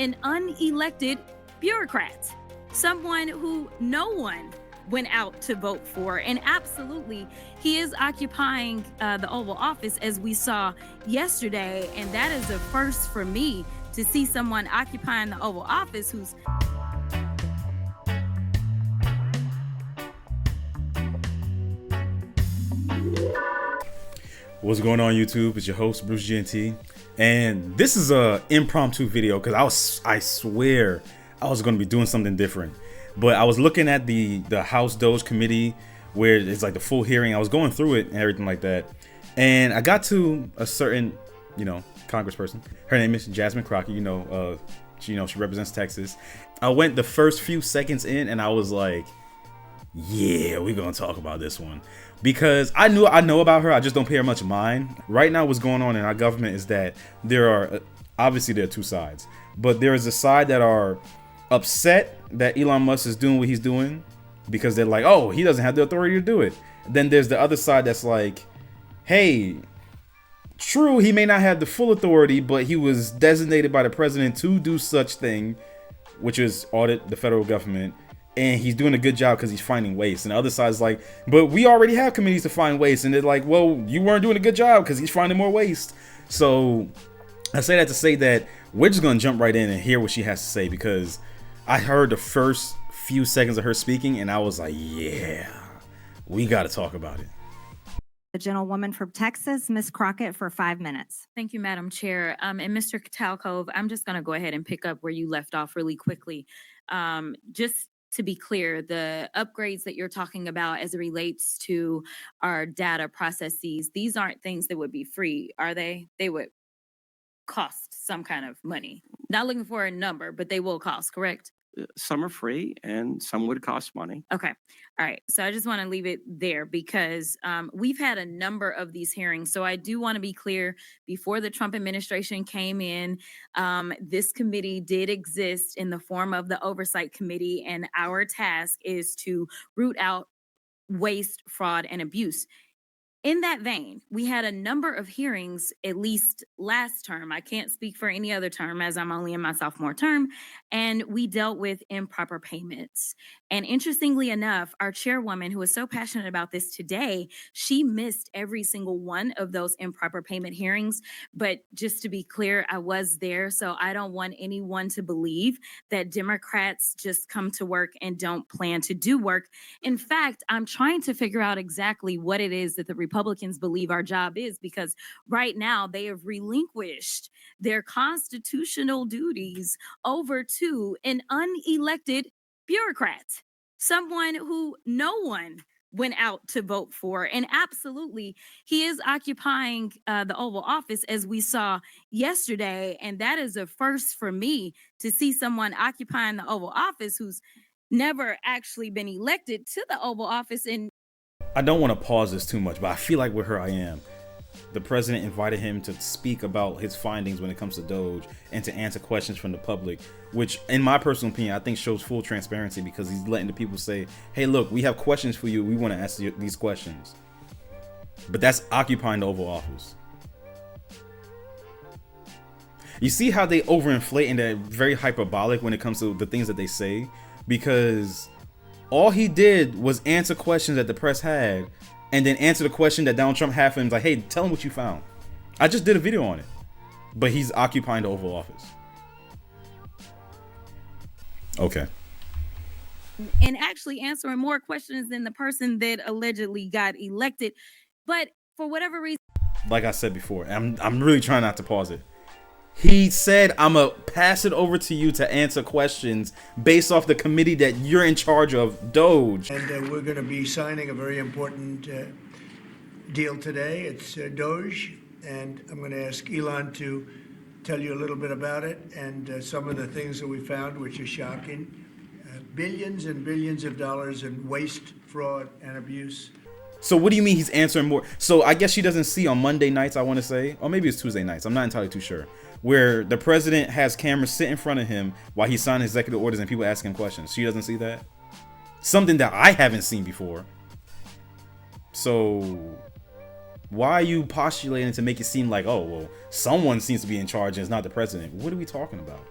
an unelected bureaucrat, someone who no one went out to vote for. And absolutely, he is occupying the Oval Office, as we saw yesterday. And that is a first for me to see someone occupying the Oval Office who's What's going on, YouTube? It's your host, Bruce GNT, and this is a impromptu video because I swear I was going to be doing something different, but I was looking at the House Doge committee where it's like the full hearing. I was going through it and everything like that, and I got to a certain, congressperson. Her name is Jasmine Crockett. She represents Texas. I went the first few seconds in and I was like, yeah, we're gonna talk about this one, because I know about her. I just don't pay her much mind. Right now, what's going on in our government is that there are two sides, but there is a side that are upset that Elon Musk is doing what he's doing because they're like, oh, he doesn't have the authority to do it. Then there's the other side that's like, hey, true, he may not have the full authority, but he was designated by the president to do such thing, which is audit the federal government. And he's doing a good job because he's finding waste. And the other side's like, but we already have committees to find waste. And they're like, well, you weren't doing a good job because he's finding more waste. So I say that to say that we're just going to jump right in and hear what she has to say, because I heard the first few seconds of her speaking and I was like, yeah, we got to talk about it. The gentlewoman from Texas, Ms. Crockett, for 5 minutes. Thank you, Madam Chair. And Mr. Talcove, I'm just going to go ahead and pick up where you left off really quickly. Just to be clear, the upgrades that you're talking about as it relates to our data processes, these aren't things that would be free, are they? They would cost some kind of money. Not looking for a number, but they will cost, correct? Some are free and some would cost money. Okay. All right. So I just want to leave it there because we've had a number of these hearings. So I do want to be clear, before the Trump administration came in, this committee did exist in the form of the Oversight Committee, and our task is to root out waste, fraud, and abuse. In that vein, we had a number of hearings, at least last term. I can't speak for any other term as I'm only in my sophomore term. And we dealt with improper payments. And interestingly enough, our chairwoman, who is so passionate about this today, she missed every single one of those improper payment hearings. But just to be clear, I was there. So I don't want anyone to believe that Democrats just come to work and don't plan to do work. In fact, I'm trying to figure out exactly what it is that the Republicans believe our job is, because right now they have relinquished their constitutional duties over to an unelected bureaucrat, someone who no one went out to vote for. And absolutely, he is occupying the Oval Office, as we saw yesterday. And that is a first for me to see someone occupying the Oval Office who's never actually been elected to the Oval Office. And I don't want to pause this too much, but I feel like with her I am. The president invited him to speak about his findings when it comes to Doge and to answer questions from the public, which in my personal opinion, I think shows full transparency, because he's letting the people say, hey, look, we have questions for you. We want to answer these questions. But that's occupying the Oval Office. You see how they overinflate and they're very hyperbolic when it comes to the things that they say, because all he did was answer questions that the press had, and then answer the question that Donald Trump had for him. Like, hey, tell him what you found. I just did a video on it. But he's occupying the Oval Office. Okay. And actually answering more questions than the person that allegedly got elected. But for whatever reason, like I said before, I'm really trying not to pause it. He said, I'm going to pass it over to you to answer questions based off the committee that you're in charge of, Doge. And we're going to be signing a very important deal today. It's Doge. And I'm going to ask Elon to tell you a little bit about it and some of the things that we found, which are shocking. Billions and billions of dollars in waste, fraud, and abuse. So what do you mean he's answering more? So I guess she doesn't see on Monday nights, I want to say, or maybe it's Tuesday nights, I'm not entirely too sure, where the president has cameras sit in front of him while he's signing executive orders and people ask him questions. She doesn't see that? Something that I haven't seen before. So why are you postulating to make it seem like, oh, well, someone seems to be in charge and it's not the president? What are we talking about?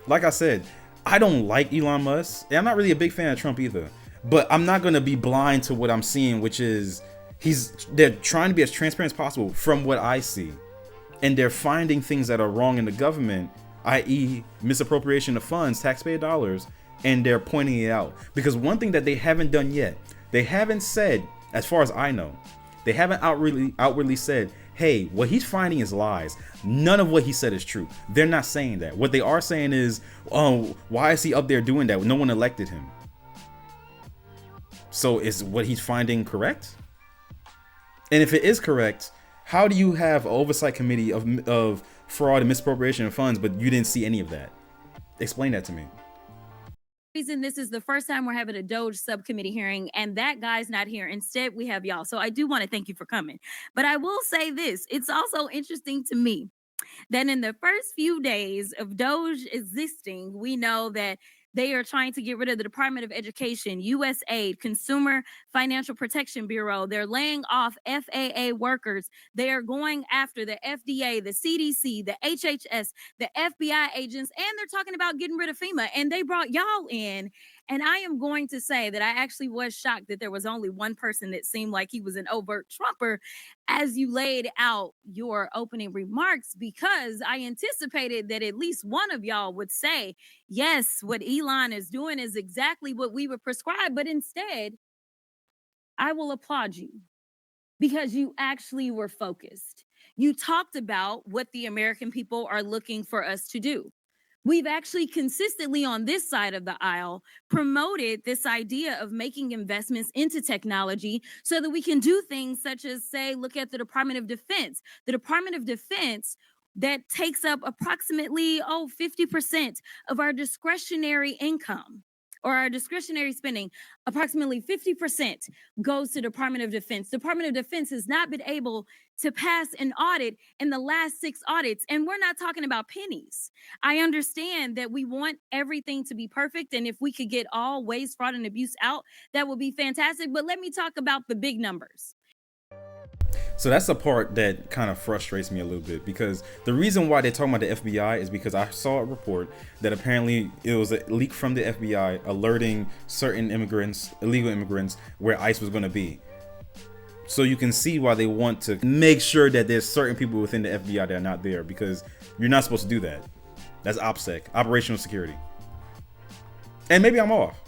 Like I said, I don't like Elon Musk, and I'm not really a big fan of Trump either. But I'm not gonna be blind to what I'm seeing, which is they're trying to be as transparent as possible from what I see, and they're finding things that are wrong in the government, i.e., misappropriation of funds, taxpayer dollars, and they're pointing it out. Because one thing that they haven't done yet, they haven't said, as far as I know, they haven't outwardly said, hey, what he's finding is lies. None of what he said is true. They're not saying that. What they are saying is, oh, why is he up there doing that? No one elected him. So is what he's finding correct? And if it is correct, how do you have an oversight committee of fraud and misappropriation of funds, but you didn't see any of that? Explain that to me. Reason this is the first time we're having a Doge subcommittee hearing, and that guy's not here. Instead, we have y'all. So I do want to thank you for coming. But I will say this, it's also interesting to me that in the first few days of Doge existing, we know that they are trying to get rid of the Department of Education, USAID, Consumer Financial Protection Bureau. They're laying off FAA workers. They are going after the FDA, the CDC, the HHS, the FBI agents, and they're talking about getting rid of FEMA. And they brought y'all in. And I am going to say that I actually was shocked that there was only one person that seemed like he was an overt Trumper as you laid out your opening remarks, because I anticipated that at least one of y'all would say, yes, what Elon is doing is exactly what we would prescribe. But instead, I will applaud you because you actually were focused. You talked about what the American people are looking for us to do. We've actually consistently on this side of the aisle promoted this idea of making investments into technology so that we can do things such as, say, look at the Department of Defense. The Department of Defense that takes up approximately 50% of our discretionary income or our discretionary spending. Approximately 50% goes to Department of Defense. Department of Defense has not been able to pass an audit in the last 6 audits, and we're not talking about pennies. I understand that we want everything to be perfect, and if we could get all waste, fraud, and abuse out, that would be fantastic. But let me talk about the big numbers. So that's the part that kind of frustrates me a little bit, because the reason why they're talking about the FBI is because I saw a report that apparently it was a leak from the FBI alerting certain immigrants, illegal immigrants, where ICE was going to be. So you can see why they want to make sure that there's certain people within the FBI that are not there, because you're not supposed to do that. That's OPSEC, operational security. And maybe I'm off.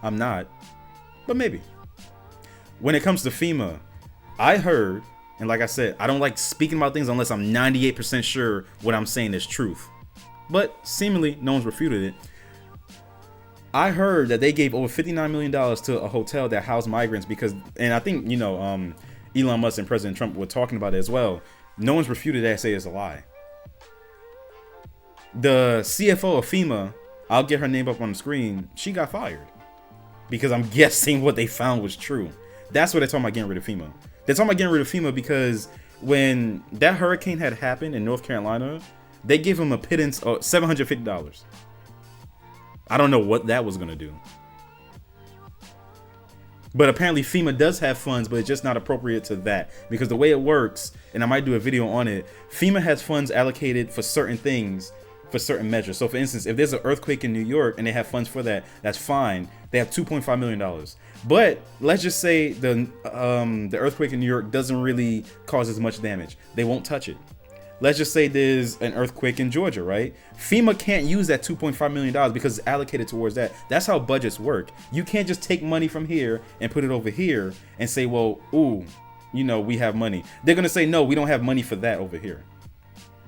I'm not, but maybe. When it comes to FEMA, I heard, and like I said, I don't like speaking about things unless I'm 98% sure what I'm saying is truth. But seemingly, no one's refuted it. I heard that they gave over $59 million to a hotel that housed migrants because, and I think, Elon Musk and President Trump were talking about it as well. No one's refuted that, say it's a lie. The CFO of FEMA, I'll get her name up on the screen, she got fired because I'm guessing what they found was true. That's what they're talking about getting rid of FEMA. They're talking about getting rid of FEMA because when that hurricane had happened in North Carolina, they gave them a pittance of $750. I don't know what that was going to do. But apparently FEMA does have funds, but it's just not appropriate to that. Because the way it works, and I might do a video on it, FEMA has funds allocated for certain things, for certain measures. So for instance, if there's an earthquake in New York and they have funds for that, that's fine. They have $2.5 million. But let's just say the earthquake in New York doesn't really cause as much damage. They won't touch it. Let's just say there's an earthquake in Georgia, right? FEMA can't use that $2.5 million because it's allocated towards that. That's how budgets work. You can't just take money from here and put it over here and say, well, we have money. They're going to say, no, we don't have money for that over here.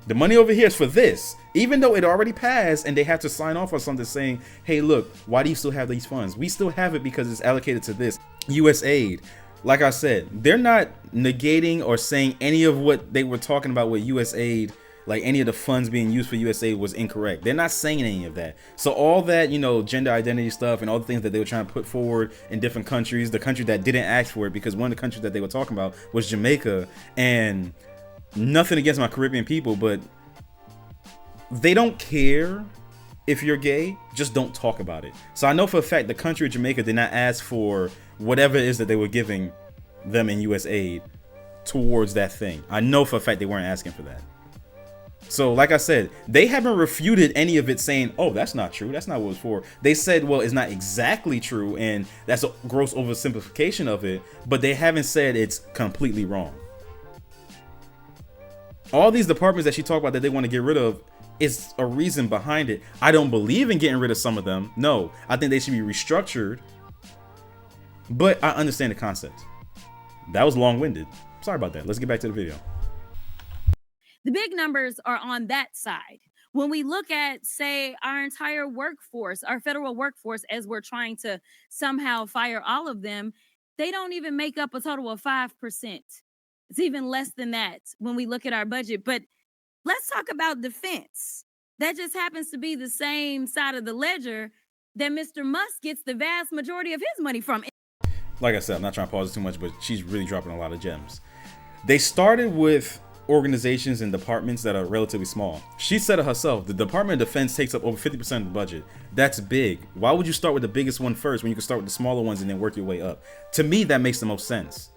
The money over here is for this, even though it already passed and they have to sign off on something saying, hey, look, why do you still have these funds? We still have it because it's allocated to this. USAID, like I said, they're not negating or saying any of what they were talking about with USAID, like any of the funds being used for USAID was incorrect. They're not saying any of that. So all that, gender identity stuff and all the things that they were trying to put forward in different countries, the country that didn't ask for it, because one of the countries that they were talking about was Jamaica, and nothing against my Caribbean people, but they don't care if you're gay, just don't talk about it. So I know for a fact the country of Jamaica did not ask for whatever it is that they were giving them in USAID towards that thing. I know for a fact they weren't asking for that. So like I said, they haven't refuted any of it saying, oh, that's not true. That's not what it was for. They said, well, it's not exactly true. And that's a gross oversimplification of it. But they haven't said it's completely wrong. All these departments that she talked about that they want to get rid of is a reason behind it. I don't believe in getting rid of some of them. No, I think they should be restructured. But I understand the concept. That was long-winded. Sorry about that. Let's get back to the video. The big numbers are on that side. When we look at, say, our entire workforce, our federal workforce, as we're trying to somehow fire all of them, they don't even make up a total of 5%. It's even less than that when we look at our budget. But let's talk about defense. That just happens to be the same side of the ledger that Mr. Musk gets the vast majority of his money from. Like I said, I'm not trying to pause it too much, but she's really dropping a lot of gems. They started with organizations and departments that are relatively small. She said it herself, the Department of Defense takes up over 50% of the budget. That's big. Why would you start with the biggest one first when you can start with the smaller ones and then work your way up? To me, that makes the most sense.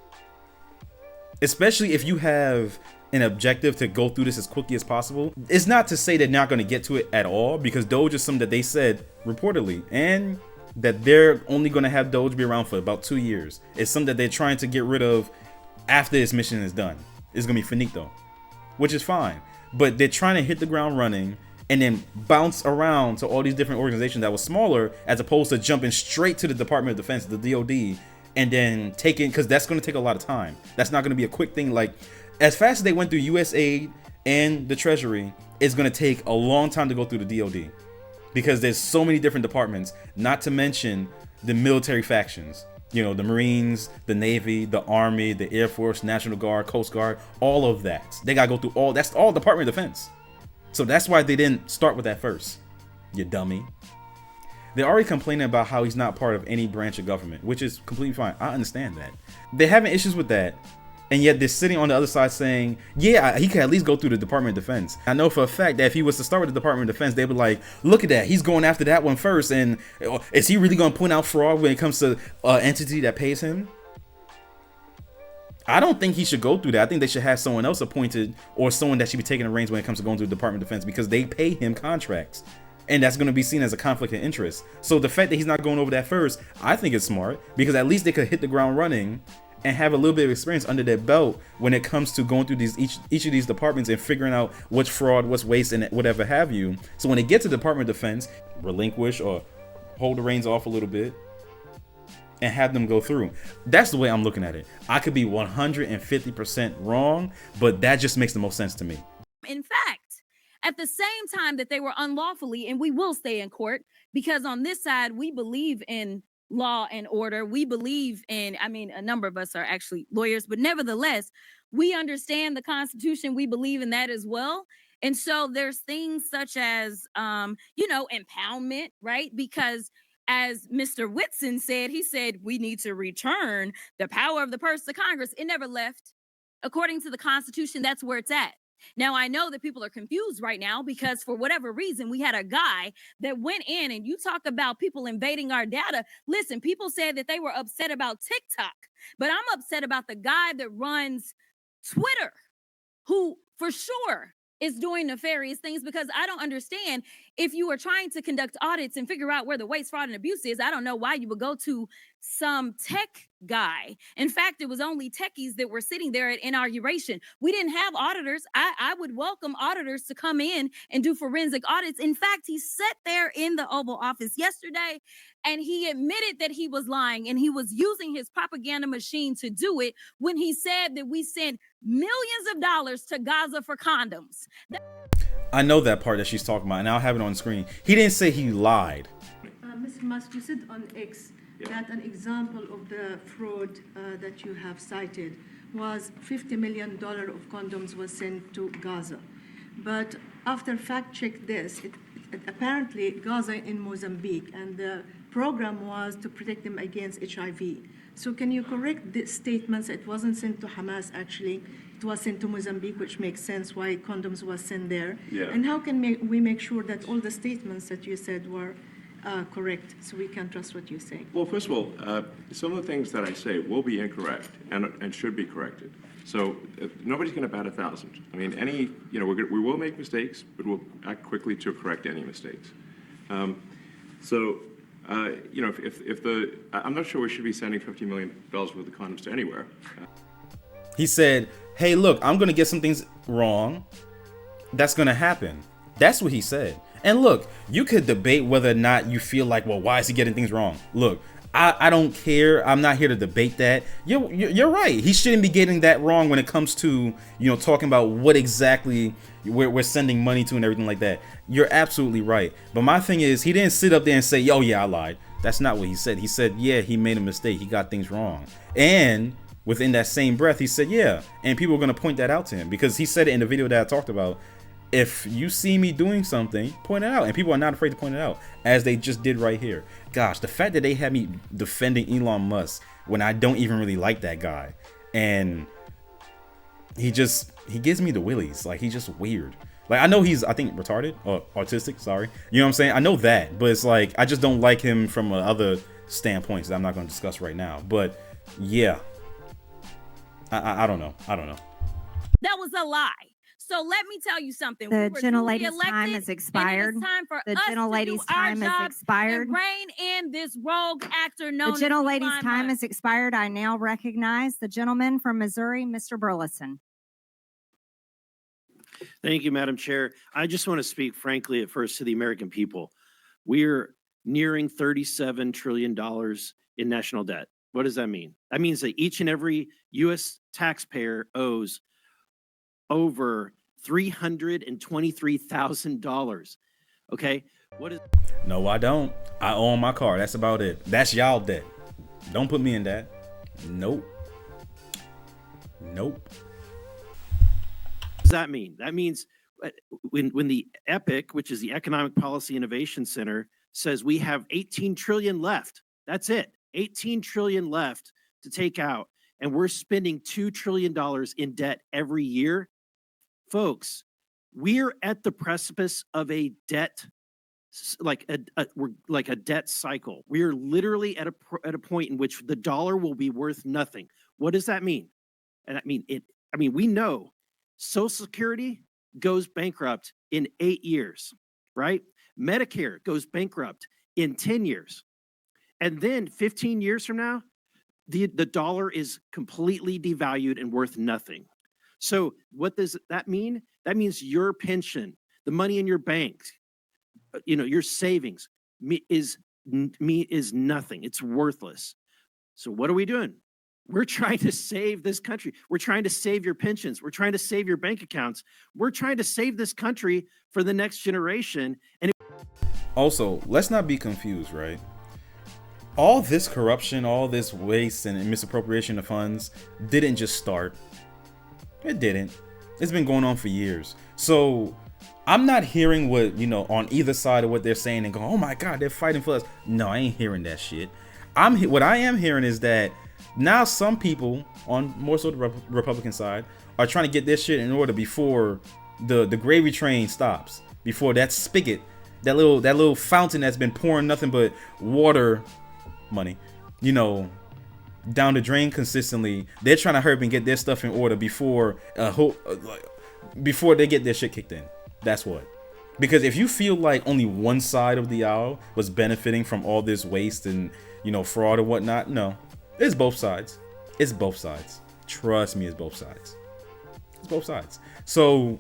Especially if you have an objective to go through this as quickly as possible. It's not to say they're not going to get to it at all, because Doge is something that they said reportedly, and that they're only going to have Doge be around for about 2 years. It's something that they're trying to get rid of after this mission is done. It's going to be finito, which is fine. But they're trying to hit the ground running and then bounce around to all these different organizations that were smaller, as opposed to jumping straight to the Department of Defense, the DOD, and then taking, because that's going to take a lot of time. That's not going to be a quick thing. Like, as fast as they went through USAID and the Treasury, it's going to take a long time to go through the DOD, because there's so many different departments, not to mention the military factions. You know, the Marines, the Navy, the Army, the Air Force, National Guard, Coast Guard, all of that. They got to go through all, that's all Department of Defense. So that's why they didn't start with that first, you dummy. They're already complaining about how he's not part of any branch of government, which is completely fine. I understand that. They're having issues with that. And yet they're sitting on the other side saying, yeah, he could at least go through the Department of Defense. I know for a fact that if he was to start with the Department of Defense, they would like, look at that. He's going after that one first. And is he really going to point out fraud when it comes to an entity that pays him? I don't think he should go through that. I think they should have someone else appointed, or someone that should be taking the reins when it comes to going through the Department of Defense, because they pay him contracts. And that's going to be seen as a conflict of interest. So the fact that he's not going over that first, I think it's smart, because at least they could hit the ground running and have a little bit of experience under their belt when it comes to going through these each of these departments and figuring out what's fraud, what's waste, and whatever have you. So when they get to the Department of Defense, relinquish or hold the reins off a little bit and have them go through. That's the way I'm looking at it. I could be 150% wrong, but that just makes the most sense to me. In fact, at the same time that they were unlawfully, and we will stay in court, because on this side, we believe in law and order. We believe in, I mean, a number of us are actually lawyers, but nevertheless, we understand the Constitution. We believe in that as well. And so there's things such as, impoundment, right? Because as Mr. Whitson said, he said, we need to return the power of the purse to Congress. It never left. According to the Constitution, that's where it's at. Now, I know that people are confused right now because for whatever reason, we had a guy that went in, and you talk about people invading our data. Listen, people said that they were upset about TikTok, but I'm upset about the guy that runs Twitter, who for sure is doing nefarious things, because I don't understand, if you are trying to conduct audits and figure out where the waste, fraud, and abuse is, I don't know why you would go to some tech guy. In fact, it was only techies that were sitting there at inauguration. We didn't have auditors. I would welcome auditors to come in and do forensic audits. In fact, he sat there in the Oval Office yesterday and he admitted that he was lying, and he was using his propaganda machine to do it when he said that we sent millions of dollars to Gaza for condoms. I know that part that she's talking about, and I'll have it on screen. He didn't say he lied. Mr. Musk, you said on X that an example of the fraud that you have cited was $50 million of condoms was sent to Gaza. But after fact-check this, apparently Gaza in Mozambique, and the program was to protect them against HIV. So can you correct the statements? It wasn't sent to Hamas, actually. It was sent to Mozambique, which makes sense why condoms was sent there. Yeah. And how can we make sure that all the statements that you said were correct, so we can trust what you're saying? Well, first of all, some of the things that I say will be incorrect and should be corrected. So nobody's going to bat 1,000. I mean, we will make mistakes, but we'll act quickly to correct any mistakes. I'm not sure we should be sending $50 million worth of condoms to anywhere. He said, hey, look, I'm going to get some things wrong. That's going to happen. That's what he said. And look, you could debate whether or not you feel like, well, why is he getting things wrong? Look, I don't care. I'm not here to debate that. You're right. He shouldn't be getting that wrong when it comes to, talking about what exactly we're sending money to and everything like that. You're absolutely right. But my thing is, he didn't sit up there and say, yo, yeah, I lied. That's not what he said. He said, yeah, he made a mistake. He got things wrong. And within that same breath, he said, yeah. And people are going to point that out to him because he said it in the video that I talked about. If you see me doing something, point it out. And people are not afraid to point it out, as they just did right here. Gosh, the fact that they had me defending Elon Musk when I don't even really like that guy. And he gives me the willies. Like, he's just weird. Like, I know he's, I think, retarded or autistic. Sorry. You know what I'm saying? I know that. But it's like, I just don't like him from other standpoints that I'm not going to discuss right now. But yeah, I don't know. That was a lie. So let me tell you something. The were gentlelady's duly elected, time has expired. And it is time for The us gentlelady's to do our time has job expired. and rein in this rogue actor known The gentlelady's as Elon time Musk. has expired. I now recognize the gentleman from Missouri, Mr. Burleson. Thank you, Madam Chair. I just want to speak frankly at first to the American people. We're nearing $37 trillion in national debt. What does that mean? That means that each and every U.S. taxpayer owes over $323,000. Okay? What is? No, I don't. I own my car. That's about it. That's y'all debt. Don't put me in that. Nope. What does that mean? That means when the EPIC, which is the Economic Policy Innovation Center, says we have 18 trillion left. That's it. 18 trillion left to take out. And we're spending $2 trillion in debt every year. Folks, we're at the precipice of a debt, like a debt cycle. We're literally at a point in which the dollar will be worth nothing. What does that mean? And we know Social Security goes bankrupt in 8 years, right? Medicare goes bankrupt in 10 years. And then 15 years from now, the dollar is completely devalued and worth nothing. So what does that mean? That means your pension, the money in your bank, your savings is nothing. It's worthless. So what are we doing? We're trying to save this country. We're trying to save your pensions. We're trying to save your bank accounts. We're trying to save this country for the next generation. And also, let's not be confused, right? All this corruption, all this waste and misappropriation of funds didn't just start. It didn't. It's been going on for years. So I'm not hearing what, on either side of what they're saying and going, oh my God, they're fighting for us. No, I ain't hearing that shit. What I am hearing is that now some people on more so the Republican side are trying to get this shit in order before the gravy train stops, before that spigot, that little fountain that's been pouring nothing but water money, down the drain consistently. They're trying to hurry up and get their stuff in order before they get their shit kicked in. That's what. Because if you feel like only one side of the aisle was benefiting from all this waste and fraud and whatnot, no, it's both sides. It's both sides. Trust me, it's both sides. It's both sides. So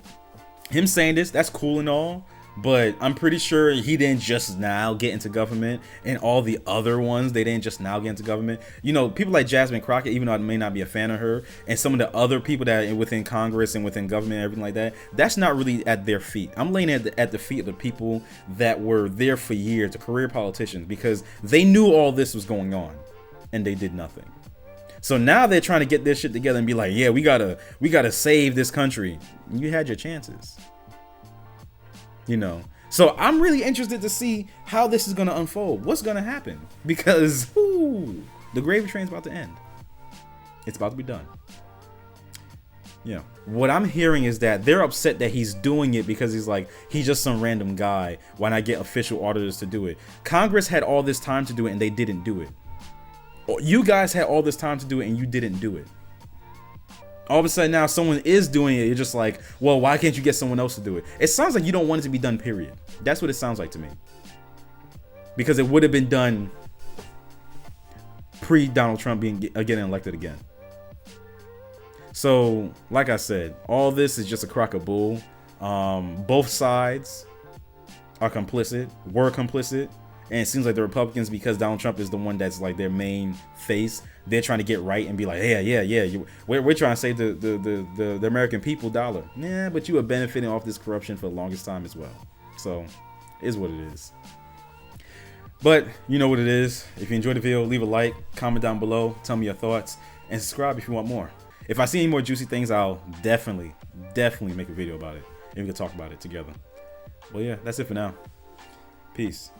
him saying this, that's cool and all, but I'm pretty sure he didn't just now get into government, and all the other ones, they didn't just now get into government. People like Jasmine Crockett, even though I may not be a fan of her, and some of the other people that are within Congress and within government and everything like that, that's not really at their feet. I'm laying at the feet of the people that were there for years, the career politicians, because they knew all this was going on, and they did nothing. So now they're trying to get this shit together and be like, yeah, we gotta save this country. You had your chances. So I'm really interested to see how this is going to unfold. What's going to happen? Because the gravy train's about to end. It's about to be done. Yeah. What I'm hearing is that they're upset that he's doing it because he's like, he's just some random guy. Why not get official auditors to do it? Congress had all this time to do it and they didn't do it. You guys had all this time to do it and you didn't do it. All of a sudden now someone is doing it. You're just like, well, why can't you get someone else to do it? It sounds like you don't want it to be done, period. That's what it sounds like to me. Because it would have been done pre-Donald Trump getting elected again. So, like I said, all this is just a crock of bull. Both sides are complicit, were complicit. And it seems like the Republicans, because Donald Trump is the one that's like their main face, they're trying to get right and be like, yeah, we're trying to save the American people dollar. Yeah, but you are benefiting off this corruption for the longest time as well. So, it is what it is. But you know what it is. If you enjoyed the video, leave a like, comment down below, tell me your thoughts, and subscribe if you want more. If I see any more juicy things, I'll definitely make a video about it, and we can talk about it together. Well, yeah, that's it for now. Peace.